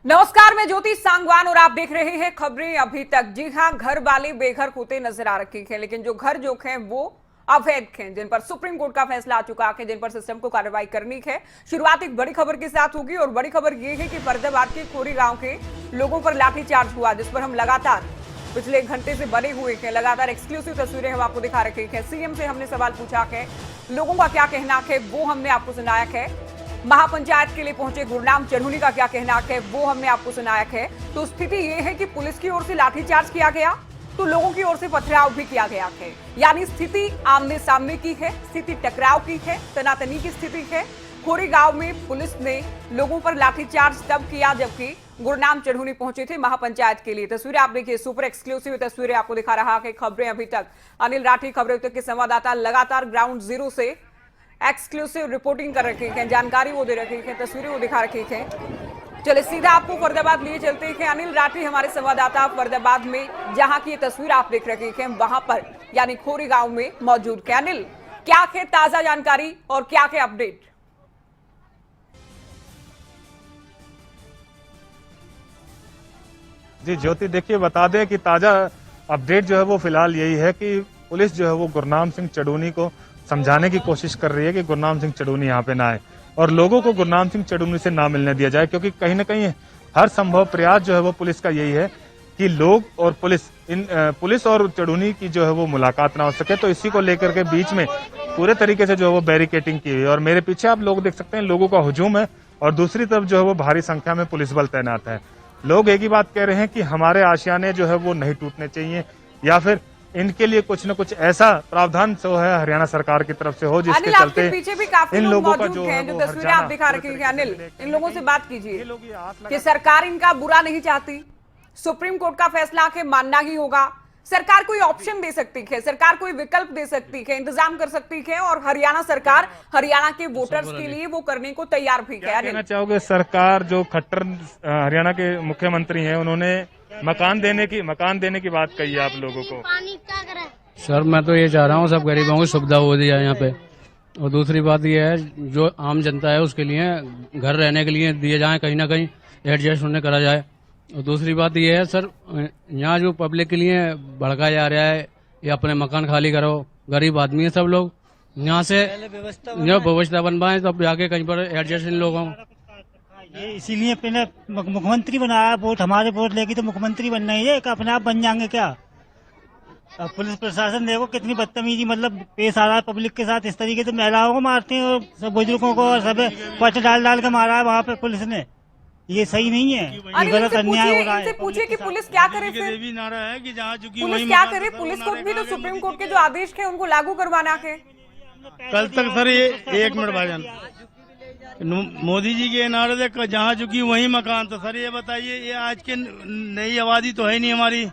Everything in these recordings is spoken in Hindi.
नमस्कार, मैं ज्योति सांगवान और आप देख रहे हैं खबरें अभी तक। जी हां, घर वाले बेघर होते नजर आ रखे हैं, लेकिन जो घर जो हैं वो अवैध हैं, जिन पर सुप्रीम कोर्ट का फैसला आ चुका है, जिन पर सिस्टम को कार्रवाई करनी है। शुरुआत एक बड़ी खबर के साथ होगी और बड़ी खबर ये है कि फरीदाबाद के खोरी गांव के लोगों पर लाठीचार्ज हुआ, जिस पर हम लगातार पिछले एक घंटे से बने हुए हैं। लगातार एक्सक्लूसिव तस्वीरें हम आपको दिखा रखे हैं। सीएम से हमने सवाल पूछा है, लोगों का क्या कहना है वो हमने आपको सुनाया है। महापंचायत के लिए पहुंचे गुरनाम चढ़ूनी का क्या कहना है वो हमने आपको सुनाया है। तो स्थिति ये है कि पुलिस की ओर से लाठीचार्ज किया गया तो लोगों की ओर से पथराव भी किया गया है। यानी स्थिति आमने सामने की है, स्थिति टकराव की है, तनातनी की स्थिति है। खोरी गांव में पुलिस ने लोगों पर लाठीचार्ज तब किया जबकि गुरनाम चढ़ूनी पहुंचे थे महापंचायत के लिए। तस्वीरें आप देखिए, सुपर एक्सक्लूसिव तस्वीरें आपको दिखा रहा है खबरें अभी तक। अनिल राठी खबरें अभी तक के संवाददाता लगातार ग्राउंड जीरो से एक्सक्लूसिव रिपोर्टिंग कर रखी है, जानकारी वो दे रखी है, तस्वीरें वो दिखा रखी है। चले सीधा आपको फरीदाबाद लिए चलते हैं। अनिल राठी हमारे संवाददाता फरीदाबाद में, जहां की तस्वीर आप देख रहे हैं वहां पर यानी खोरी गांव में मौजूद है। अनिल, क्या है ताजा जानकारी और क्या है अपडेट? जी ज्योति, देखिए बता दें कि ताजा अपडेट जो है वो फिलहाल यही है कि पुलिस जो है वो गुरनाम सिंह चढ़ूनी को समझाने की कोशिश कर रही है कि गुरनाम सिंह चढ़ूनी यहाँ पे ना आए और लोगों को गुरनाम सिंह चढ़ूनी से ना मिलने दिया जाए, क्योंकि कहीं ना कहीं हर संभव प्रयास जो है वो पुलिस का यही है कि लोग और पुलिस और चढ़ूनी की जो है वो मुलाकात ना हो सके। तो इसी को लेकर के बीच में पूरे तरीके से जो है वो बैरिकेटिंग की हुई है और मेरे पीछे आप लोग देख सकते हैं लोगों का हुजूम है और दूसरी तरफ जो है वो भारी संख्या में पुलिस बल तैनात है। लोग एक ही बात कह रहे हैं कि हमारे आशियाने जो है वो नहीं टूटने चाहिए या फिर इनके लिए कुछ न कुछ ऐसा प्रावधान जो है हरियाणा सरकार की तरफ से हो जिसके चलते पीछे भी काफी इन लोगों का जो है, जो तस्वीरें आप दिखा रखे हैं। अनिल, इन लोगों से बात कीजिए कि सरकार इनका बुरा नहीं चाहती, सुप्रीम कोर्ट का फैसला के मानना ही होगा। सरकार कोई ऑप्शन दे सकती है, सरकार कोई विकल्प दे सकती है, इंतजाम कर सकती है और हरियाणा सरकार हरियाणा के वोटर्स के लिए वो करने को तैयार भी है। कहना चाहोगे, सरकार जो खट्टर हरियाणा के मुख्यमंत्री हैं उन्होंने मकान देने की बात कही है आप लोगों को? सर मैं तो ये चाह रहा हूँ सब गरीबों को सुविधा हो दी जाए यहाँ पे। और दूसरी बात ये है जो आम जनता है उसके लिए घर रहने के लिए दिए जाए, कहीं ना कहीं एडजस्ट उन्हें करा जाए। और दूसरी बात ये है सर, यहाँ जो पब्लिक के लिए भड़काया जा रहा है ये अपने मकान खाली करो, गरीब आदमी है सब लोग, यहाँ से जो व्यवस्था बनवाए तब जाके कहीं पर एडजस्ट इन लोगों। ये इसीलिए पहले मुख्यमंत्री बनाया, वोट हमारे वोट लेगी तो मुख्यमंत्री बनना ही है, अपने आप बन जाएंगे क्या? अब पुलिस प्रशासन देखो कितनी बदतमीजी मतलब पेश आ रहा है पब्लिक के साथ। इस तरीके से महिलाओं को मारते हैं और सब बुजुर्गों को और सब पर्चे डाल के मारा है वहाँ पे पुलिस ने। ये सही नहीं है, ये गलत अन्याय हो रहा है। पूछिए कि पुलिस क्या करे, फिर भी नारा है कि जहाँ चुकी पुलिस क्या करे? पुलिस को भी तो सुप्रीम कोर्ट के जो आदेश है उनको लागू करवाना है। कल तक सर ये एक मिनट भाईजान, मोदी जी के नारे से जहाँ चुकी वही मकान। तो सर ये बताइए, ये आज के नई आबादी तो है नहीं हमारी,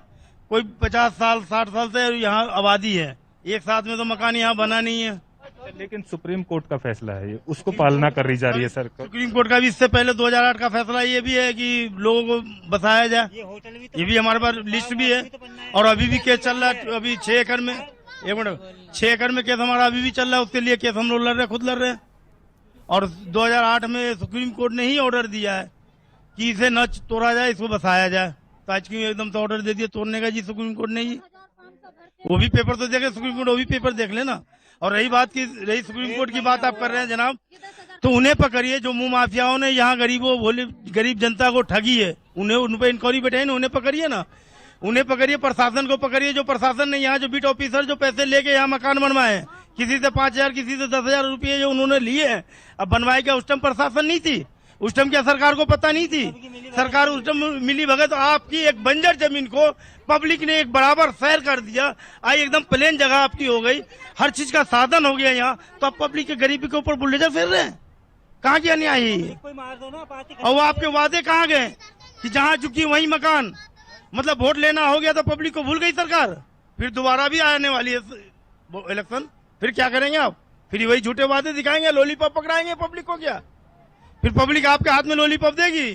कोई 50 साल 60 साल से यहाँ आबादी है, एक साथ में तो मकान यहाँ बना नहीं है। लेकिन सुप्रीम कोर्ट का फैसला है, उसको पालना कर रही जा रही है सरकार। सुप्रीम कोर्ट का भी इससे पहले 2008 का फैसला ये भी है कि लोगों को बसाया जाए, ये भी हमारे पास लिस्ट भी है। और अभी भी केस चल रहा है, अभी 6 एकड़ में 6 एकड़ में केस हमारा अभी भी चल रहा है, उसके लिए केस हम लोग लड़ रहे, खुद लड़ रहे हैं। और 2008 में सुप्रीम कोर्ट ने ही ऑर्डर दिया है कि इसे न तोड़ा जाए, इसको बसाया जाए। तो आज क्यों एकदम से ऑर्डर दे दिया तोड़ने का जी सुप्रीम कोर्ट ने ही? वो भी पेपर तो देखे सुप्रीम कोर्ट, वो भी पेपर देख लेना। और रही सुप्रीम कोर्ट की बात आप कर रहे हैं जनाब, तो उन्हें पकड़िए जो मुंह माफियाओं ने यहाँ गरीब जनता को ठगी है, उन पर इंक्वायरी बैठे ना, उन्हें पकड़िए ना, उन्हें पकड़िए, प्रशासन को पकड़िए। जो प्रशासन ने यहाँ जो बीट ऑफिसर जो पैसे लेके यहाँ मकान बनवाए, किसी से 5,000 किसी से 10,000 रुपये जो उन्होंने लिए हैं, अब बनवाए क्या? उस टाइम प्रशासन नहीं थी, उस टाइम क्या सरकार को पता नहीं थी? सरकार उस टाइम मिली भगत आपकी एक बंजर जमीन को पब्लिक ने एक बराबर शहर कर दिया, आज एकदम प्लेन जगह आपकी हो गई, हर चीज का साधन हो गया यहाँ, तो अब पब्लिक के गरीबी के ऊपर बुलडोजर फेर रहे हैं। कहाँ की अन्याय है? और वो आपके वादे कहाँ गए कि जहाँ चुकी वही मकान? मतलब वोट लेना हो गया तो पब्लिक को भूल गई सरकार, फिर दोबारा भी आने वाली है इलेक्शन, फिर क्या करेंगे आप? फिर वही झूठे वादे दिखाएंगे, लॉलीपॉप पकड़ाएंगे पब्लिक को क्या? फिर पब्लिक आपके हाथ में लॉलीपॉप देगी?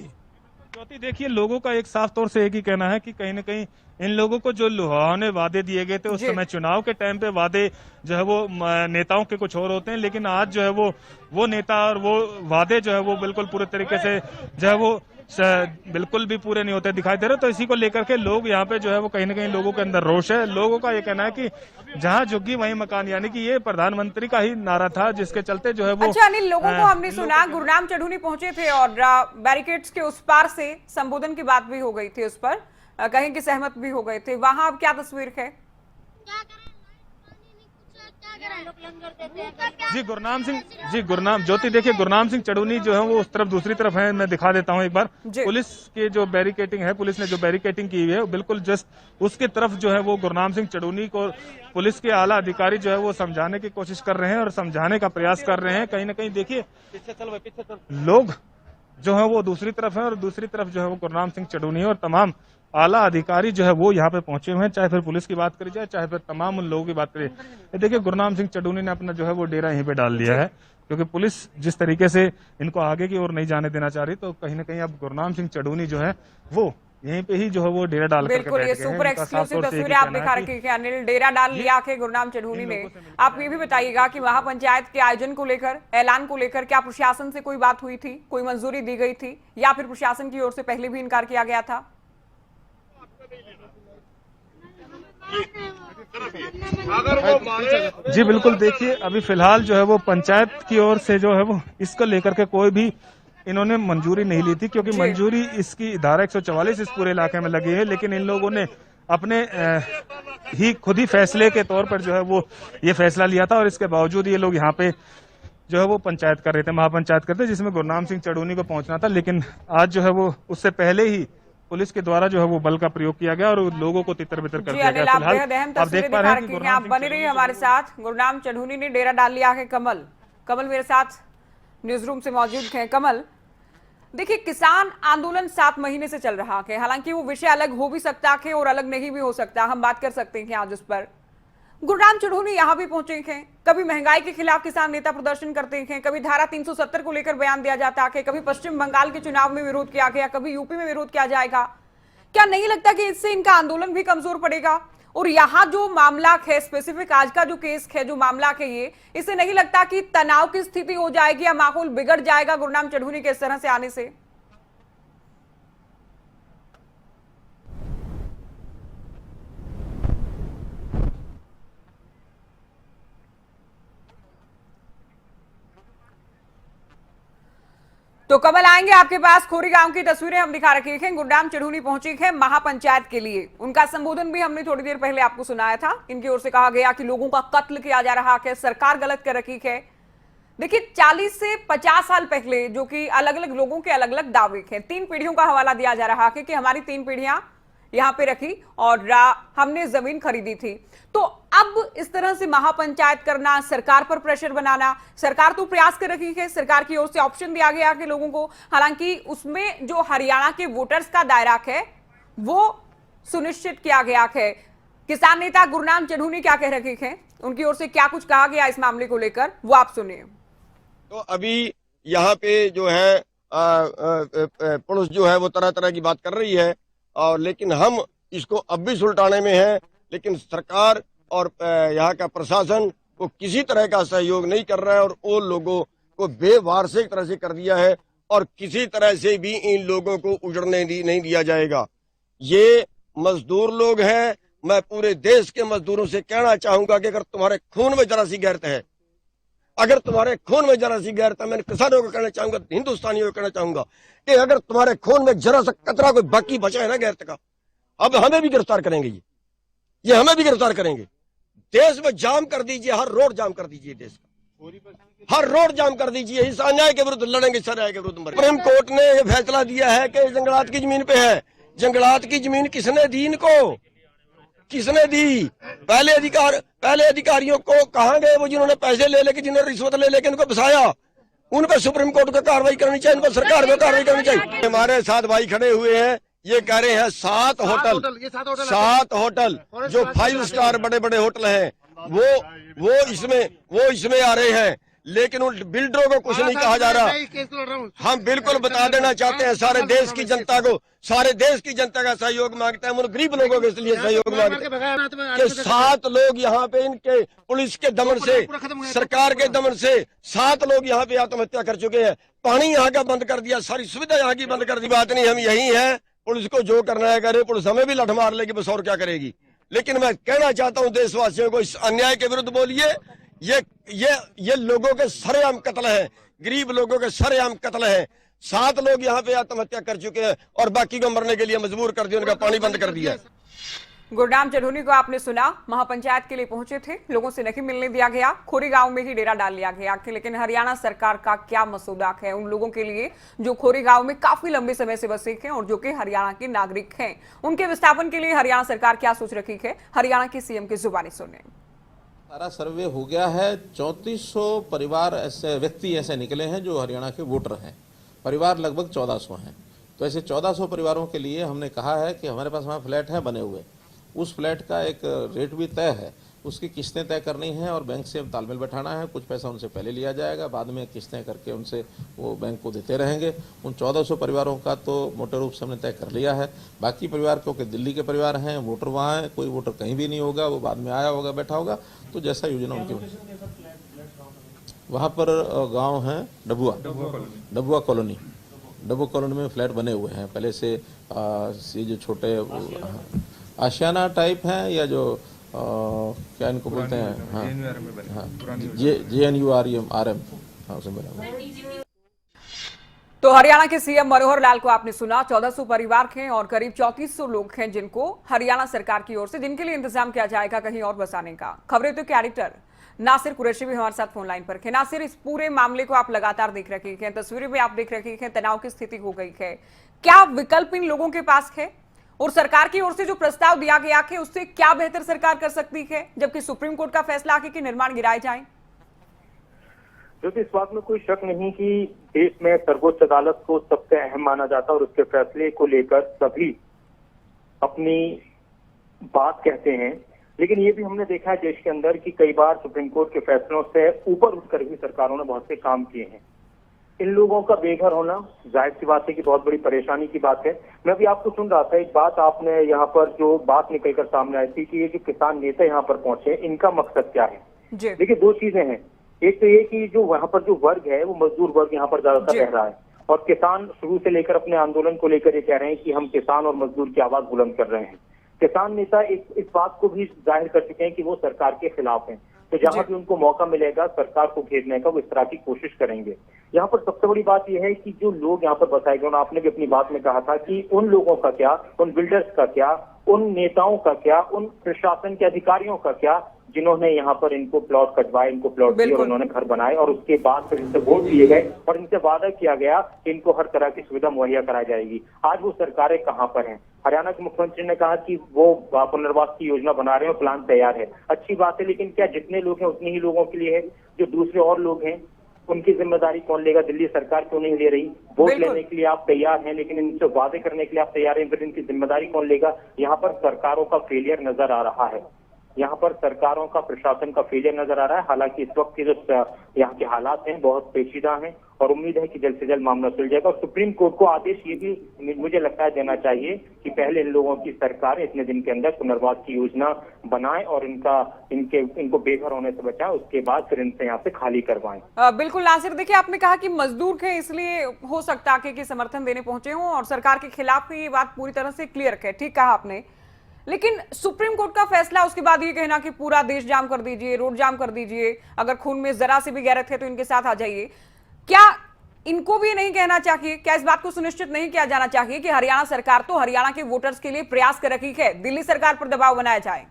ज्योति देखिए, लोगों का एक साफ तौर से एक ही कहना है कि कहीं न कहीं इन लोगों को जो लुभावने वादे दिए गए थे उस समय चुनाव के टाइम पे वादे जो है वो नेताओं के कुछ और होते हैं, लेकिन आज जो है वो नेता और वो वादे जो है वो बिल्कुल पूरे तरीके से जो है वो बिल्कुल भी पूरे नहीं होते दिखाई दे रहे। तो इसी को लेकर के लोग यहाँ पे जो है वो कहीं ना कहीं लोगों के अंदर रोष है। लोगों का ये कहना है कि जहाँ झुग्गी वहीं मकान, यानी कि ये प्रधानमंत्री का ही नारा था जिसके चलते जो है वो। अच्छा अनिल, लोगों को हमने सुना गुरनाम चढ़ूनी पहुंचे थे और बैरिकेड्स के उस पार से संबोधन की बात भी हो गई थी, उस पर कहीं की सहमत भी हो गए थे। वहां अब क्या तस्वीर है? जी गुरनाम ज्योति, देखिए गुरनाम सिंह चढ़ूनी जो है वो उस तरफ दूसरी तरफ है। मैं दिखा देता हूँ एक बार। पुलिस के जो बैरिकेटिंग है, पुलिस ने जो बैरिकेटिंग की हुई है बिल्कुल जस्ट उसके तरफ जो है वो गुरनाम सिंह चढ़ूनी को पुलिस के आला अधिकारी जो है वो समझाने की कोशिश कर रहे हैं और समझाने का प्रयास कर रहे हैं। कहीं ना कहीं देखिए लोग जो है वो दूसरी तरफ है और दूसरी तरफ जो है वो गुरनाम सिंह चढ़ूनी और तमाम आला अधिकारी जो है वो यहाँ पे पहुंचे हुए हैं, चाहे फिर पुलिस की बात करी जाए चाहे फिर तमाम उन लोगों की बात करी। देखिए गुरनाम सिंह चढ़ूनी ने अपना जो है वो डेरा यहीं पे डाल दिया है, क्योंकि पुलिस जिस तरीके से इनको आगे की ओर नहीं जाने देना चाह रही, तो कहीं ना कहीं अब गुरनाम सिंह चढ़ूनी जो है वो यहीं पे ही जो है वो डेरा डाल बिल्कुल ये सुपर एक्सक्लूसिव तस्वीरें आप दिखा रखी है अनिल। डेरा डाल लिया के गुरनाम चढ़ूनी ने। आप ये भी बताइएगा कि महापंचायत के आयोजन को लेकर, ऐलान को लेकर क्या प्रशासन से कोई बात हुई थी, कोई मंजूरी दी गई थी, या फिर प्रशासन की ओर से पहले भी इनकार किया गया था? जी बिल्कुल, देखिए अभी फिलहाल जो है वो पंचायत की ओर से जो है वो इसको लेकर के कोई भी इन्होंने मंजूरी नहीं ली थी, क्योंकि मंजूरी इसकी धारा 144 इस पूरे इलाके में लगी है। लेकिन इन लोगों ने अपने ही खुद ही फैसले के तौर पर जो है वो ये फैसला लिया था और इसके बावजूद ये लोग यहाँ पे जो है वो पंचायत कर रहे थे, महापंचायत करते, जिसमें गुरनाम सिंह चढ़ूनी को पहुंचना था। लेकिन आज जो है वो उससे पहले ही पुलिस के द्वारा जो है वो बल का प्रयोग किया गया और लोगों को तितर बितर कर दिया गया। फिलहाल आप देख पा रहे हैं कि आप बने रहिए हमारे साथ। गुरनाम चढ़ूनी ने डेरा डाल लिया है। कमल मेरे साथ न्यूज रूम से मौजूद हैं। कमल, देखिए किसान आंदोलन 7 महीने से चल रहा है। हालांकि वो विषय अलग हो भी सकता है और अलग नहीं भी हो सकता, हम बात कर सकते हैं आज उस पर। गुरनाम चढ़ूनी यहाँ भी पहुंचे हैं। कभी महंगाई के खिलाफ किसान नेता प्रदर्शन करते हैं, कभी धारा 370 को लेकर बयान दिया जाता है, कभी पश्चिम बंगाल के चुनाव में विरोध किया गया, कभी यूपी में विरोध किया जाएगा। क्या नहीं लगता कि इससे इनका आंदोलन भी कमजोर पड़ेगा? और यहाँ जो मामला है स्पेसिफिक, आज का जो केस है, जो मामला है ये, इससे नहीं लगता कि तनाव की स्थिति हो जाएगी या माहौल बिगड़ जाएगा गुरनाम चढ़ूनी के इस तरह से आने से? तो कमल आएंगे आपके पास। खोरी गांव की तस्वीरें हम दिखा रखे हैं। गुरनाम चढ़ूनी पहुंची है महापंचायत के लिए। उनका संबोधन भी हमने थोड़ी देर पहले आपको सुनाया था। इनकी ओर से कहा गया कि लोगों का कत्ल किया जा रहा है, सरकार गलत कर रखी है। देखिए 40 से 50 साल पहले, जो कि अलग अलग लोगों के अलग अलग दावे हैं, 3 पीढ़ियों का हवाला दिया जा रहा है कि हमारी 3 पीढ़ियां यहाँ पे रखी और हमने जमीन खरीदी थी। तो अब इस तरह से महापंचायत करना, सरकार पर प्रेशर बनाना, सरकार तो प्रयास कर रही है, सरकार की ओर से ऑप्शन दिया गया कि लोगों को, हालांकि उसमें जो हरियाणा के वोटर्स का दायरा है वो सुनिश्चित किया गया है। किसान नेता गुरनाम चढ़ूनी क्या कह रहे हैं, उनकी ओर से क्या कुछ कहा गया इस मामले को लेकर, वो आप सुनिए। तो अभी यहाँ पे जो है पुलिस जो है वो तरह तरह की बात कर रही है, और लेकिन हम इसको अब भी सुलटाने में हैं। लेकिन सरकार और यहाँ का प्रशासन को किसी तरह का सहयोग नहीं कर रहा है और वो लोगों को बेवारसी तरह से कर दिया है और किसी तरह से भी इन लोगों को उजड़ने नहीं दिया जाएगा। ये मजदूर लोग हैं। मैं पूरे देश के मजदूरों से कहना चाहूंगा कि अगर तुम्हारे खून में जरा सी गैरत है, अगर तुम्हारे खून में जरा सी गैरत है, मैंने किसानों को कहना चाहूंगा, हिंदुस्तानियों को कहना चाहूंगा कि अगर तुम्हारे खून में जरा सा कतरा कोई बाकी बचा है ना गैरत का, अब हमें भी गिरफ्तार करेंगे। ये हमें भी गिरफ्तार करेंगे। देश में जाम कर दीजिए, हर रोड जाम कर दीजिए, देश का हर रोड जाम कर दीजिए। इस अन्याय के विरुद्ध लड़ेंगे, इस अन्याय के विरुद्ध मरेंगे। सुप्रीम कोर्ट ने यह फैसला दिया है कि जंगलात की जमीन पे है। जंगलात की जमीन किसने दी इनको? किसने दी? पहले अधिकारियों को कहाँ गए वो जिन्होंने पैसे ले लेके, जिन्होंने रिश्वत ले लेके इनको बसाया? उन पर सुप्रीम कोर्ट को कार्रवाई करनी चाहिए, इन पर सरकार को कार्रवाई करनी चाहिए। हमारे साथ भाई खड़े हुए हैं, ये कह रहे हैं 7 होटल जो 5 स्टार बड़े बड़े होटल हैं वो इसमें आ रहे हैं। लेकिन उन बिल्डरों को कुछ नहीं कहा जा रहा। हम बिल्कुल बता देना चाहते हैं सारे देश की जनता को, सारे देश की जनता का सहयोग मांगते हैं, उन गरीब लोगों के इसलिए सहयोग मांगते हैं कि 7 लोग यहाँ पे इनके पुलिस के दमन से, सरकार के दमन से 7 लोग यहाँ पे आत्महत्या कर चुके हैं। पानी यहाँ का बंद कर दिया, सारी सुविधा यहाँ की बंद कर दी। बात नहीं, हम यही है, पुलिस को जो करना है करे, पुलिस हमें भी लठ मार लेगी, बस और क्या करेगी। लेकिन मैं कहना चाहता हूँ देशवासियों को, इस अन्याय के विरुद्ध बोलिए। ये लोगों के सरेआम कत्ल है, गरीब लोगों के सरेआम कत्ल है। 7 लोग यहाँ पे आत्महत्या कर चुके हैं और बाकी को मरने के लिए मजबूर कर दिया, उनका पानी बंद कर दिया। गुरनाम चढ़ूनी को आपने सुना, महापंचायत के लिए पहुंचे थे, लोगों से नहीं मिलने दिया गया, खोरी गांव में ही डेरा डाल लिया गया। लेकिन हरियाणा सरकार का क्या मसूदा है उन लोगों के लिए जो खोरी गांव में काफी लंबे समय से बसे हैं और जो कि हरियाणा के नागरिक हैं? उनके विस्थापन के लिए हरियाणा सरकार क्या सोच रखी है, हरियाणा के सीएम की जुबानी सुने। सारा सर्वे हो गया है। 3400 परिवार ऐसे व्यक्ति ऐसे निकले हैं जो हरियाणा के वोटर हैं। परिवार लगभग 1400 हैं। तो ऐसे 1400 परिवारों के लिए हमने कहा है कि हमारे पास वहाँ फ्लैट हैं बने हुए, उस फ्लैट का एक रेट भी तय है, उसकी किस्तें तय करनी है और बैंक से तालमेल बैठाना है। कुछ पैसा उनसे पहले लिया जाएगा, बाद में किस्तें करके उनसे वो बैंक को देते रहेंगे। उन 1400 परिवारों का तो मोटे रूप से हमने तय कर लिया है। बाकी परिवार क्योंकि दिल्ली के परिवार हैं, वोटर वहाँ हैं, कोई वोटर कहीं भी नहीं होगा, वो बाद में आया होगा, बैठा होगा, तो जैसा योजना उनकी वहाँ पर गाँव है डबुआ कॉलोनी। डबुआ कॉलोनी में फ्लैट बने हुए हैं पहले से। ये जो छोटे आशियाना टाइप हैं या जो क्या इनको बोलते हैं, हाँ, JNURM हाँ, उसे मेरा। तो हरियाणा के सीएम मनोहर लाल को आपने सुना। 1400 परिवार हैं और करीब 3400 लोग हैं जिनको हरियाणा सरकार की ओर से, जिनके लिए इंतजाम किया जाएगा कहीं और बसाने का। खबरें तो क्या एडिटर नासिर कुरैशी भी हमारे साथ फोन लाइन पर है। नासिर, इस पूरे मामले को आप लगातार देख रहे हैं, तस्वीरें भी आप देख रहे हैं, तनाव की स्थिति हो गई है, क्या विकल्प इन लोगों के पास है और सरकार की ओर से जो प्रस्ताव दिया गया है उससे क्या बेहतर सरकार कर सकती है, जबकि सुप्रीम कोर्ट का फैसला आके कि निर्माण गिराए जाए? क्योंकि इस बात में कोई शक नहीं कि देश में सर्वोच्च अदालत को सबसे अहम माना जाता है और उसके फैसले को लेकर सभी अपनी बात कहते हैं। लेकिन ये भी हमने देखा है देश के अंदर कि कई बार सुप्रीम कोर्ट के फैसलों से ऊपर उठकर भी सरकारों ने बहुत से काम किए हैं। इन लोगों का बेघर होना जाहिर सी बात है कि बहुत बड़ी परेशानी की बात है। मैं भी आपको सुन रहा था, एक बात आपने यहाँ पर जो बात निकलकर सामने आई थी कि ये जो किसान नेता यहाँ पर पहुंचे, इनका मकसद क्या है। देखिए, 2 चीजें हैं। एक तो ये कि जो वहाँ पर जो वर्ग है वो मजदूर वर्ग यहाँ पर ज्यादातर रह रहा है और किसान शुरू से लेकर अपने आंदोलन को लेकर ये कह रहे हैं कि हम किसान और मजदूर की आवाज बुलंद कर रहे हैं। किसान नेता इस बात को भी जाहिर कर चुके हैं कि वो सरकार के खिलाफ हैं, तो जहां भी उनको मौका मिलेगा सरकार को घेरने का वो इस तरह की कोशिश करेंगे। यहाँ पर सबसे बड़ी बात यह है कि जो लोग यहाँ पर बसाए गए, आपने भी अपनी बात में कहा था कि उन लोगों का क्या, उन बिल्डर्स का क्या, उन नेताओं का क्या, उन प्रशासन के अधिकारियों का क्या जिन्होंने यहाँ पर इनको प्लॉट कटवाए, इनको प्लॉट दिए और उन्होंने घर बनाए और उसके बाद फिर इनसे वोट दिए गए और इनसे वादा किया गया कि इनको हर तरह की सुविधा मुहैया कराई जाएगी। आज वो सरकारें कहाँ पर हैं? हरियाणा के मुख्यमंत्री ने कहा कि वो पुनर्वास की योजना बना रहे हैं, प्लान तैयार है, अच्छी बात है, लेकिन क्या जितने लोग हैं उतने ही लोगों के लिए है? जो दूसरे और लोग हैं उनकी जिम्मेदारी कौन लेगा? दिल्ली सरकार क्यों नहीं ले रही? वोट लेने के लिए आप तैयार हैं लेकिन इनसे वादे करने के लिए आप तैयार हैं, फिर इनकी जिम्मेदारी कौन लेगा? यहाँ पर सरकारों का फेलियर नजर आ रहा है, यहाँ पर सरकारों का, प्रशासन का फेलियर नजर आ रहा है। हालांकि इस वक्त के जो यहाँ के हालात हैं बहुत पेचीदा हैं और उम्मीद है कि जल्द से जल्द मामला सुलझ जाएगा। और सुप्रीम कोर्ट को आदेश ये भी मुझे लगता है देना चाहिए कि पहले इन लोगों की सरकार इतने दिन के अंदर पुनर्वास की योजना बनाए और इनको बेघर होने से बचाए, उसके बाद फिर इनसे यहाँ से खाली करवाएं। बिल्कुल नासिर, देखिए आपने कहा कि मजदूर थे इसलिए हो सकता है कि समर्थन देने पहुंचे हों और सरकार के खिलाफ ये बात पूरी तरह से क्लियर है, ठीक कहा आपने। लेकिन सुप्रीम कोर्ट का फैसला, उसके बाद ये कहना कि पूरा देश जाम कर दीजिए, रोड जाम कर दीजिए, अगर खून में जरा से भी गैरत है तो इनके साथ आ जाइए, क्या इनको भी नहीं कहना चाहिए? क्या इस बात को सुनिश्चित नहीं किया जाना चाहिए कि हरियाणा सरकार तो हरियाणा के वोटर्स के लिए प्रयास कर रही है, दिल्ली सरकार पर दबाव बनाया जाए?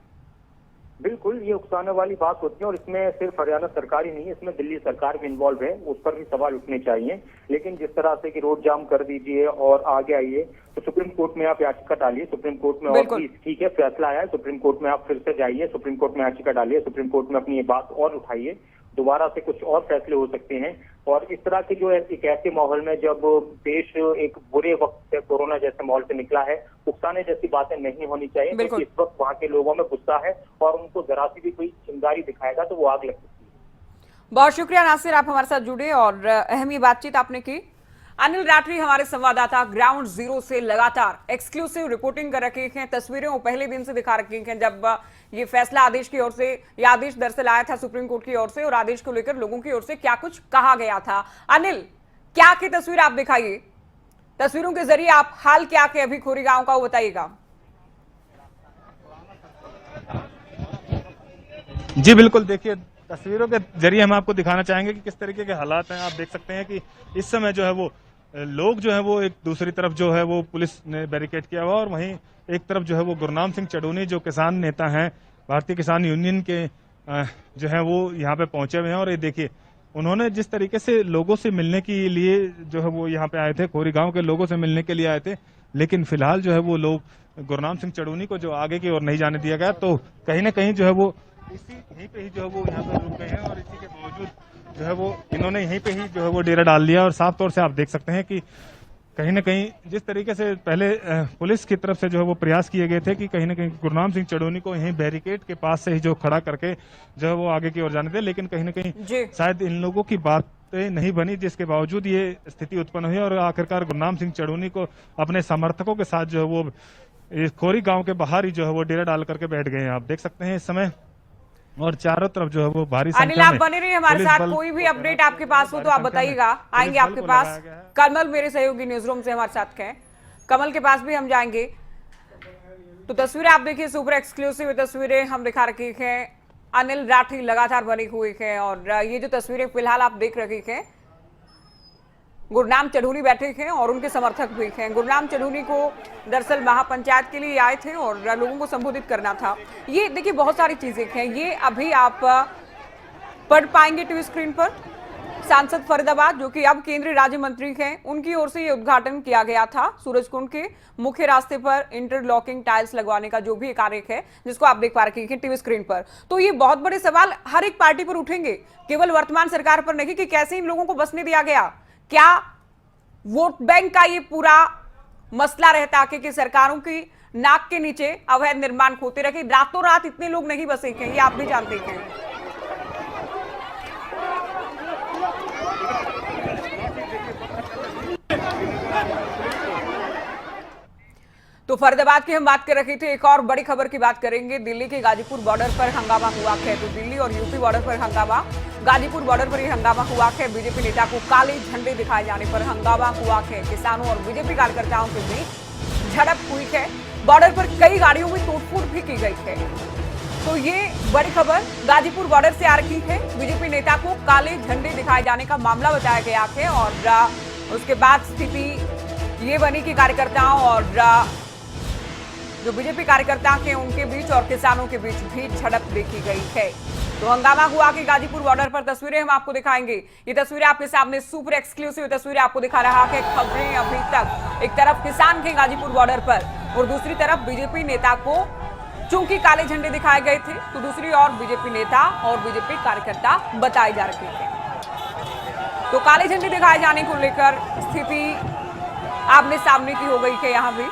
बिल्कुल, ये उकसाने वाली बात होती है और इसमें सिर्फ हरियाणा सरकार ही नहीं है, इसमें दिल्ली सरकार भी इन्वॉल्व है, उस पर भी सवाल उठने चाहिए। लेकिन जिस तरह से कि रोड जाम कर दीजिए और आगे आइए, तो सुप्रीम कोर्ट में आप याचिका डालिए, सुप्रीम कोर्ट में और भी ठीक है फैसला आया है, सुप्रीम कोर्ट में आप फिर से जाइए, सुप्रीम कोर्ट में याचिका डालिए, सुप्रीम कोर्ट में अपनी ये बात और उठाइए, दोबारा से कुछ और फैसले हो सकते हैं। और इस तरह के जो एक ऐसे माहौल में जब देश एक बुरे वक्त से, कोरोना जैसे माहौल से निकला है, उकसाने जैसी बातें नहीं होनी चाहिए, क्योंकि इस वक्त वहाँ के लोगों में गुस्सा है और उनको जरा सी भी कोई चिंगारी दिखाएगा तो वो आग लग सकती है। बहुत शुक्रिया नासिर, आप हमारे साथ जुड़े और अहम ये बातचीत आपने की। अनिल राठी हमारे संवाददाता ग्राउंड जीरो से लगातार एक्सक्लूसिव रिपोर्टिंग कर रखे हैं। तस्वीरें वो पहले दिन से दिखा रखी हैं जब ये फैसला आदेश की ओर से, यह आदेश दरअसल आया था सुप्रीम कोर्ट की ओर से, और आदेश को लेकर लोगों की ओर से क्या कुछ कहा गया था। अनिल, क्या की तस्वीर आप दिखाइए, तस्वीरों के जरिए आप हाल क्या के अभी खोरी गांव का वो बताइएगा। जी बिल्कुल, देखिए तस्वीरों के जरिए हम आपको दिखाना चाहेंगे कि किस तरीके के हालात हैं। आप देख सकते हैं कि इस समय जो है वो लोग जो है वो एक दूसरी तरफ जो है वो पुलिस ने बैरिकेड किया हुआ, और वहीं एक तरफ जो है वो गुरनाम सिंह चडूनी जो किसान नेता हैं, भारतीय किसान यूनियन के जो है वो यहाँ पे पहुंचे हुए हैं। और ये देखिए उन्होंने जिस तरीके से लोगों से मिलने के लिए जो है वो यहाँ पे आए थे, खोरी गांव के लोगों से मिलने के लिए आए थे, लेकिन फिलहाल जो है वो लोग गुरनाम सिंह चडूनी को जो आगे की ओर नहीं जाने दिया गया, तो कहीं ना कहीं जो है वो यहीं पे ही जो है वो यहाँ पे रुक गए हैं। और इसी के बावजूद जो है वो इन्होंने यहीं पे ही जो है वो डेरा डाल दिया। और साफ तौर से आप देख सकते हैं कि कहीं ना कहीं जिस तरीके से पहले पुलिस की तरफ से जो है वो प्रयास किए गए थे कि कहीं ना कहीं गुरनाम सिंह चडूनी को यहीं बैरिकेड के पास से ही जो खड़ा करके जो है वो आगे की ओर जाने दे, लेकिन कहीं ना कहीं शायद इन लोगों की बातें नहीं बनी, जिसके बावजूद ये स्थिति उत्पन्न हुई और आखिरकार गुरनाम सिंह चडूनी को अपने समर्थकों के साथ जो है वो खोरी गांव के बाहर ही जो है वो डेरा डाल करके बैठ गए हैं। आप देख सकते हैं इस समय, और चारों तरफ जो है वो भारी अनिल, संख्या आप में बने रहिए हमारे साथ, कोई भी अपडेट आपके पास हो तो आप बताइएगा, आएंगे आपके पास। कमल मेरे सहयोगी न्यूज रूम से हमारे साथ हैं, कमल के पास भी हम जाएंगे। तो तस्वीरें आप देखिए, सुपर एक्सक्लूसिव तस्वीरें हम दिखा रखी हैं। अनिल राठी लगातार बनी हुई है, और ये जो तस्वीरें फिलहाल आप देख रही हैं, गुरनाम चडूनी बैठे हैं और उनके समर्थक भी हैं। गुरनाम चडूनी को दरअसल महापंचायत के लिए आए थे और लोगों को संबोधित करना था। ये देखिए बहुत सारी चीजें हैं, ये अभी आप पढ़ पाएंगे टीवी स्क्रीन पर। सांसद फरीदाबाद जो कि अब केंद्रीय राज्य मंत्री हैं, उनकी ओर से ये उद्घाटन किया गया था सूरजकुंड के मुख्य रास्ते पर इंटरलॉकिंग टाइल्स लगवाने का, जो भी एक कार्य है जिसको आप देख पा रहे हैं टीवी स्क्रीन पर। तो ये बहुत बड़े सवाल हर एक पार्टी पर उठेंगे, केवल वर्तमान सरकार पर नहीं कि कैसे इन लोगों को बसने दिया गया। क्या वोट बैंक का ये पूरा मसला रहता कि सरकारों की नाक के नीचे अवैध निर्माण होते रहे, रातों रात इतने लोग नहीं बसे हैं, ये आप भी जानते हैं। तो फरीदाबाद की हम बात कर रहे थे, एक और बड़ी खबर की बात करेंगे। दिल्ली के गाजीपुर बॉर्डर पर हंगामा हुआ है। तो दिल्ली और यूपी बॉर्डर पर हंगामा, गाजीपुर बॉर्डर पर यह हंगामा हुआ है। बीजेपी नेता को काले झंडे दिखाए जाने पर हंगामा हुआ है। किसानों और बीजेपी कार्यकर्ताओं के बीच झड़प हुई है। बॉर्डर पर कई गाड़ियों में तोड़फोड़ भी की गई है। तो ये बड़ी खबर गाजीपुर बॉर्डर से आ रही है। बीजेपी नेता को काले झंडे दिखाए जाने का मामला बताया गया है, और उसके बाद स्थिति ये बनी कि कार्यकर्ताओं और जो बीजेपी कार्यकर्ता हैं उनके बीच और किसानों के बीच भी झड़प देखी गई है। तो हंगामा हुआ कि गाजीपुर बॉर्डर पर तस्वीरें हम आपको दिखाएंगे। ये तस्वीरें आपके सामने सुपर एक्सक्लूसिव तस्वीरें आपको दिखा रहा है। खबरें अभी तक, एक तरफ किसान थे गाजीपुर बॉर्डर पर और दूसरी तरफ बीजेपी नेता को चूंकि काले झंडे दिखाए गए थे, तो दूसरी ओर बीजेपी नेता और बीजेपी कार्यकर्ता बताए जा रहे थे। तो काले झंडे दिखाए जाने को लेकर स्थिति आमने सामने की हो गई है। यहाँ भी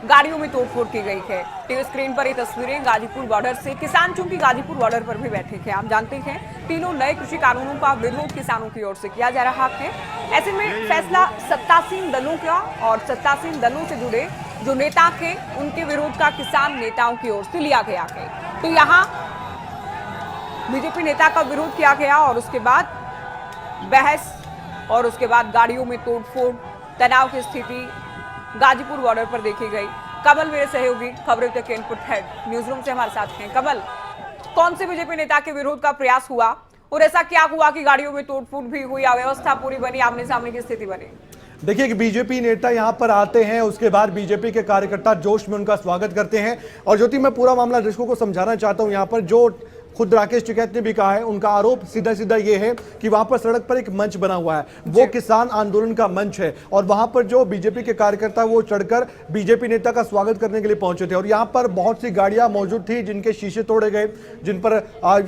गाड़ियों में तोड़फोड़ की गई है। टीवी स्क्रीन पर ये तस्वीरें गाजीपुर बॉर्डर से, किसान चूंकि गाजीपुर बॉर्डर पर भी बैठे हैं। आप जानते हैं तीनों नए कृषि कानूनों का विरोध किसानों की ओर से किया जा रहा है। ऐसे में फैसला सत्तासीन दलों का और सत्तासीन दलों से जुड़े जो नेता थे उनके विरोध का किसान नेताओं की ओर से लिया गया है। तो यहाँ बीजेपी नेता का विरोध किया गया और उसके बाद बहस और उसके बाद गाड़ियों में तोड़फोड़, तनाव की स्थिति गाजीपुर बॉर्डर पर देखी गई। कमल मेरे सहयोगी खबरों तक के इनपुट हेड न्यूज रूम से हमारे साथ हैं। कमल, कौन से बीजेपी नेता के विरोध का प्रयास हुआ और ऐसा क्या हुआ कि गाड़ियों में तोड़फोड़ भी हुई, अव्यवस्था पूरी बनी, आमने सामने की स्थिति बनी? देखिए कि बीजेपी नेता यहां पर आते हैं, उसके बाद बीजेपी के कार्यकर्ता जोश में उनका स्वागत करते हैं। और ज्योति, मैं पूरा मामला दर्शकों को समझाना चाहता हूं। यहां पर जो खुद राकेश टिकैत ने भी कहा है, उनका आरोप सीधा सीधा ये है कि वहां पर सड़क पर एक मंच बना हुआ है, वो किसान आंदोलन का मंच है, और वहां पर जो बीजेपी के कार्यकर्ता वो चढ़कर बीजेपी नेता का स्वागत करने के लिए पहुंचे थे। और यहां पर बहुत सी गाड़ियां मौजूद थी जिनके शीशे तोड़े गए, जिन पर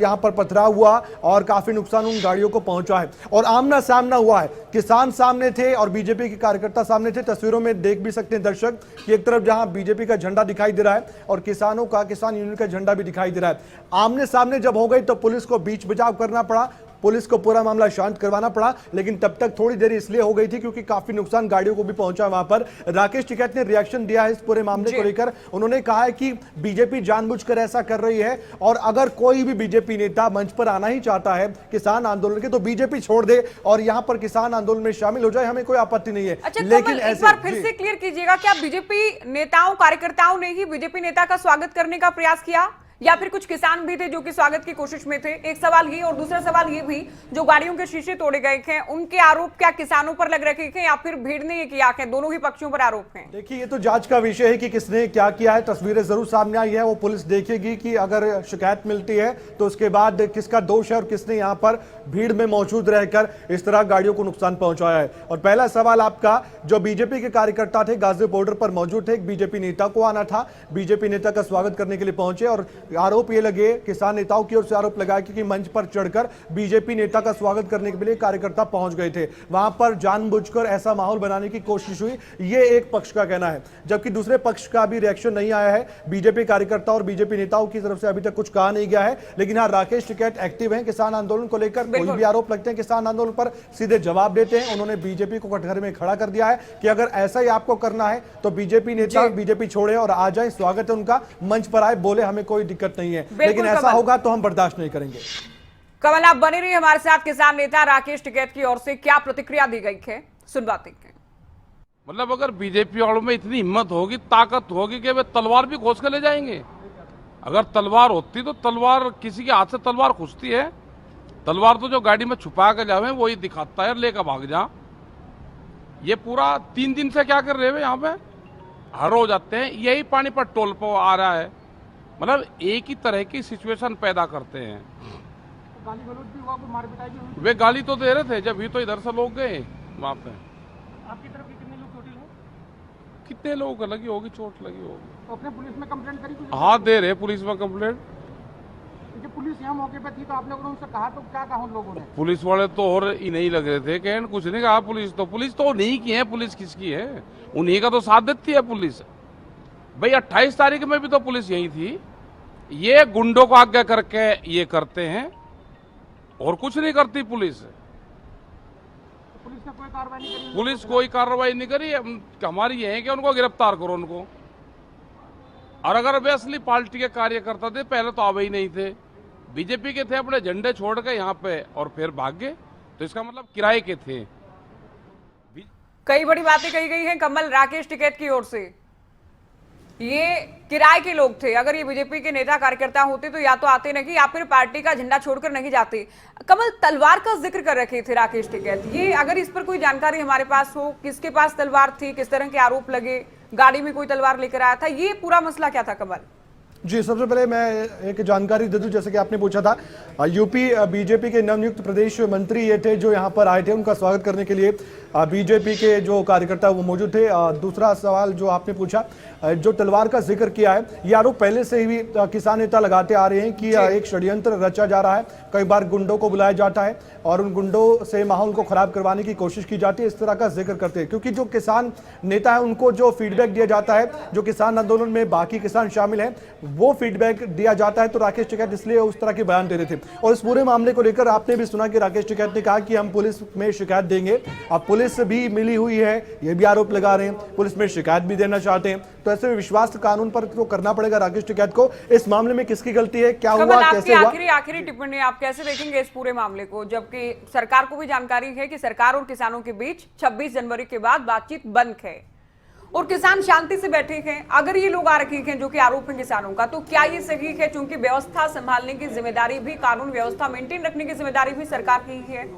यहां पर पथराव हुआ और काफी नुकसान उन गाड़ियों को पहुंचा है। और आमना सामना हुआ है, किसान सामने थे और बीजेपी के कार्यकर्ता सामने थे। तस्वीरों में देख भी सकते हैं दर्शक कि एक तरफ जहां बीजेपी का झंडा दिखाई दे रहा है और किसानों का, किसान यूनियन का झंडा भी दिखाई दे रहा है। आमने सामने जब हो गई तो पुलिस को बीच बचाव करना पड़ा। पुलिस को पूरा मामला शांत करवाना पड़ा, लेकिन तब तक थोड़ी देर इसलिए हो गई थी क्योंकि काफी नुकसान गाड़ियों को भी पहुंचा वहां पर। राकेश टिकैत ने रिएक्शन दिया है इस पूरे मामले को लेकर। उन्होंने कहा है कि बीजेपी जानबूझकर ऐसा कर रही है और अगर कोई भी बीजेपी नेता मंच पर आना ही चाहता है किसान आंदोलन के तो बीजेपी छोड़ दे और यहां पर किसान आंदोलन में शामिल हो जाए, हमें कोई आपत्ति नहीं है। अच्छा, लेकिन कमल, एक बार फिर से क्लियर कीजिएगा, क्या बीजेपी नेताओं कार्यकर्ताओं ने ही बीजेपी नेता का स्वागत करने का प्रयास किया या फिर कुछ किसान भी थे जो कि स्वागत की कोशिश में थे? एक सवाल ये, और दूसरा सवाल ये भी, जो गाड़ियों के शीशे तोड़े गए थे उनके आरोप क्या किसानों पर लग रखे थे या फिर भीड़ ने ये किया है? दोनों ही पक्षों पर आरोप हैं। देखिए, ये तो जांच का विषय है कि किसने क्या किया है। तस्वीरें जरूर सामने आई है, वो पुलिस देखेगी कि अगर शिकायत मिलती है तो उसके बाद किसका दोष है और किसने यहाँ पर भीड़ में मौजूद रहकर इस तरह गाड़ियों को नुकसान पहुंचाया है। और पहला सवाल आपका, जो बीजेपी के कार्यकर्ता थे गाजीपुर बॉर्डर पर मौजूद थे, एक बीजेपी नेता को आना था, बीजेपी नेता का स्वागत करने के लिए पहुंचे और आरोप ये लगे, किसान नेताओं की ओर से आरोप लगाया कि मंच पर चढ़कर बीजेपी नेता का स्वागत करने के लिए कार्यकर्ता पहुंच गए थे, वहां पर जानबूझकर ऐसा माहौल बनाने की कोशिश हुई। ये एक पक्ष का कहना है, जबकि दूसरे पक्ष का भी रिएक्शन नहीं आया है। बीजेपी कार्यकर्ता और बीजेपी नेताओं की तरफ से अभी तक कुछ कहा नहीं गया है, लेकिन हाँ, राकेश टिकैत एक्टिव हैं किसान आंदोलन को लेकर। कोई भी आरोप लगते हैं किसान आंदोलन पर सीधे जवाब देते हैं। उन्होंने बीजेपी को कटघरे में खड़ा कर दिया है कि अगर ऐसा ही आपको करना है तो बीजेपी नेता बीजेपी छोड़े और आ जाए, स्वागत है उनका, मंच पर आए, बोले हमें कोई दिक्कत नहीं है, लेकिन ऐसा होगा तो हम बर्दाश्त नहीं करेंगे। कमल, आप बने रहिए हमारे साथ। किसान नेता राकेश टिकैत की ओर से क्या प्रतिक्रिया दी गई है, सुनवाते हैं। मतलब अगर बीजेपी वालों में इतनी हिम्मत होगी, ताकत होगी कि वे तलवार भी खोज कर ले जाएंगे। अगर तलवार होती तो तलवार, किसी के हाथ से तलवार खुजती है? तलवार तो जो गाड़ी में छुपा कर जावे वही दिखाता है, लेकर भाग जा। ये पूरा 3 दिन से क्या कर रहे हैं यहाँ पे? हर रोज आते हैं, यही पानीपत टोल पर आ रहा है। मतलब एक ही तरह की सिचुएशन पैदा करते हैं। गाली गलौज भी हुआ, मार पिटाई भी हुई। वे गाली तो दे रहे थे, जब ही तो इधर से लोग गए वहाँ पे। आपकी तरफ कितने लोग चोटिल हैं? कितने लोगों को लगी होगी, चोट लगी होगी। तो अपने पुलिस में कंप्लेंट करी? हाँ, दे रहे पुलिस में कंप्लेंट। जब पुलिस यहाँ मौके पे थी तो आप लोगों ने उनसे कहा तो क्या कहा उन लोगों ने? पुलिस वाले तो और ही नहीं लग रहे थे, कहने कुछ नहीं कहा। पुलिस तो नहीं की है, पुलिस किसकी है? उन्हीं का तो साथ देती है पुलिस। भाई 28 तारीख में भी तो पुलिस यही थी। ये गुंडों को आज्ञा करके ये करते हैं और कुछ नहीं करती पुलिस। पुलिस ने कोई कार्रवाई नहीं करी? पुलिस कोई कार्रवाई नहीं करी। हमारी ये है कि उनको गिरफ्तार करो उनको। और अगर वे असली पार्टी के कार्यकर्ता थे, पहले तो आवे ही नहीं थे, बीजेपी के थे, अपने झंडे छोड़ के यहाँ पे और फिर भाग गए, तो इसका मतलब किराए के थे। कई बड़ी बातें कही गई हैं कमल राकेश टिकैत की ओर से। ये किराए के लोग थे, अगर ये बीजेपी के नेता कार्यकर्ता होते तो या तो आते नहीं या फिर पार्टी का झंडा छोड़कर नहीं जाते। कमल, तलवार का जिक्र कर रखे थे राकेश टिकैत, ये अगर इस पर कोई जानकारी हमारे पास हो, किसके पास तलवार थी, किस तरह के आरोप लगे, गाड़ी में कोई तलवार लेकर आया था, ये पूरा मसला क्या था कमल? जी, सबसे पहले मैं एक जानकारी दे दूं, जैसे कि आपने पूछा था, यूपी बीजेपी के नवनियुक्त प्रदेश मंत्री ये थे जो यहाँ पर आए थे, उनका स्वागत करने के लिए बीजेपी के जो कार्यकर्ता वो मौजूद थे। दूसरा सवाल जो आपने पूछा, जो तलवार का जिक्र किया है, ये आरोप पहले से ही किसान नेता लगाते आ रहे हैं कि एक षड्यंत्र रचा जा रहा है। कई बार गुंडों को बुलाया जाता है और उन गुंडों से माहौल को खराब करवाने की कोशिश की जाती है, इस तरह का जिक्र करते हैं। क्योंकि जो किसान नेता है उनको जो फीडबैक दिया जाता है, जो किसान आंदोलन में बाकी किसान शामिल हैं, वो फीडबैक दिया जाता है, तो राकेश टिकैत इसलिए उस तरह के बयान दे रहे थे। और इस पूरे मामले को लेकर आपने भी सुना कि राकेश टिकैत ने कहा कि हम पुलिस में शिकायत देंगे। अब पुलिस भी मिली हुई है, ये भी आरोप लगा रहे हैं, पुलिस में शिकायत भी देना चाहते हैं, तो ऐसे में विश्वास कानून पर तो करना पड़ेगा राकेश टिकैत को। इस मामले में किसकी गलती है, क्या हुआ, कैसे हुआ? आखिरी टिप्पणी आप कैसे देखेंगे इस पूरे मामले को, जबकि सरकार को भी जानकारी है कि सरकार और किसानों के बीच 26 जनवरी के बाद बातचीत बंद है और किसान शांति से बैठे हैं। अगर ये लोग आ रखे हैं जो कि आरोप है किसानों का, तो क्या ये सही है? क्योंकि व्यवस्था संभालने की जिम्मेदारी भी, कानून व्यवस्था मेंटेन रखने की जिम्मेदारी भी सरकार की ही है।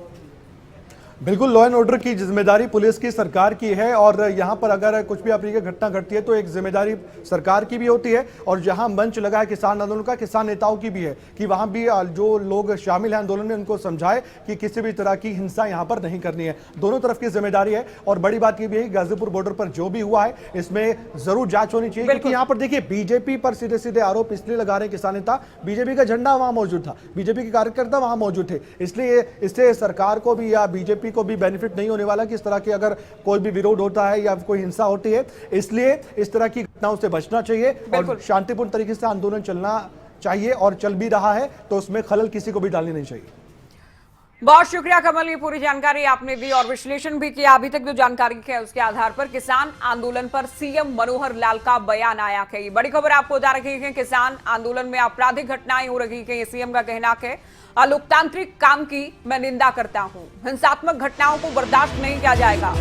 बिल्कुल, लॉ एंड ऑर्डर की जिम्मेदारी पुलिस की, सरकार की है। और यहाँ पर अगर कुछ भी अप्रिय घटना घटती है तो एक जिम्मेदारी सरकार की भी होती है। और जहाँ मंच लगा है किसान आंदोलन का, किसान नेताओं की भी है कि वहाँ भी जो लोग शामिल हैं आंदोलन में उनको समझाए कि किसी भी तरह की हिंसा यहाँ पर नहीं करनी है। दोनों तरफ की जिम्मेदारी है। और बड़ी बात ये भी है, गाजीपुर बॉर्डर पर जो भी हुआ है इसमें जरूर जांच होनी चाहिए, क्योंकि यहाँ पर देखिए बीजेपी पर सीधे सीधे आरोप इसलिए लगा रहे हैं किसान नेता, बीजेपी का झंडा वहां मौजूद था, बीजेपी के कार्यकर्ता वहां मौजूद थे, इसलिए इससे सरकार को भी या बीजेपी को भी बेनिफिट नहीं होने वाला कि इस तरह की अगर कोई भी विरोध होता है या कोई हिंसा होती है। इसलिए इस तरह की घटनाओं से बचना चाहिए और शांतिपूर्ण तरीके से आंदोलन चलना चाहिए, और चल भी रहा है तो उसमें खलल किसी को भी डालनी नहीं चाहिए। बहुत शुक्रिया कमल, ये पूरी जानकारी आपने दी और विश्लेषण भी किया। अभी तक जो जानकारी है उसके आधार पर किसान आंदोलन पर सीएम मनोहर लाल का बयान आया है। ये बड़ी खबर आपको बता रही है, किसान आंदोलन में आपराधिक घटनाएं हो रही है। ये सीएम का कहना है, अलोकतांत्रिक काम की मैं निंदा करता हूं, हिंसात्मक घटनाओं को बर्दाश्त नहीं किया जाएगा।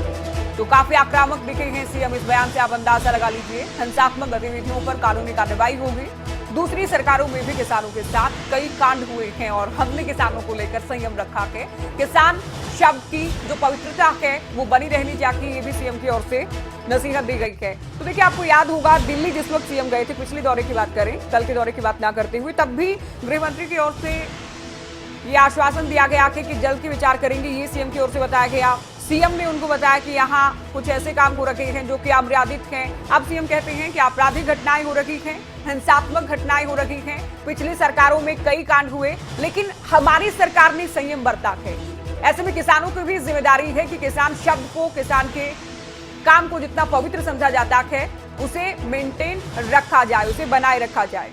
तो काफी आक्रामक दिखे हैं सीएम। इस बयान से आप अंदाजा लगा लीजिए, हिंसात्मक गतिविधियों पर कानूनी कार्रवाई होगी। दूसरी सरकारों में भी किसानों के साथ कई कांड हुए हैं और हमने किसानों को लेकर संयम रखा है। किसान शब्द की जो पवित्रता है वो बनी रहनी चाहिए, ये भी सीएम की ओर से नसीहत दी गई है। तो देखिए, आपको याद होगा दिल्ली जिस वक्त सीएम गए थे, पिछले दौरे की बात करें, कल के दौरे की बात ना करते हुए, तब भी गृह मंत्री की ओर से ये आश्वासन दिया गया कि जल्द की विचार करेंगे। ये सीएम की ओर से बताया गया। सीएम ने उनको बताया कि यहाँ कुछ ऐसे काम हो रखे हैं जो कि अमर्यादित हैं। अब सीएम कहते हैं कि आपराधिक घटनाएं हो रही हैं, हिंसात्मक घटनाएं हो रही हैं। पिछली सरकारों में कई कांड हुए, लेकिन हमारी सरकार ने संयम बरता है। ऐसे में किसानों की भी जिम्मेदारी है कि किसान शब्द को, किसान के काम को जितना पवित्र समझा जाता है, उसे मेंटेन रखा जाए, उसे बनाए रखा जाए।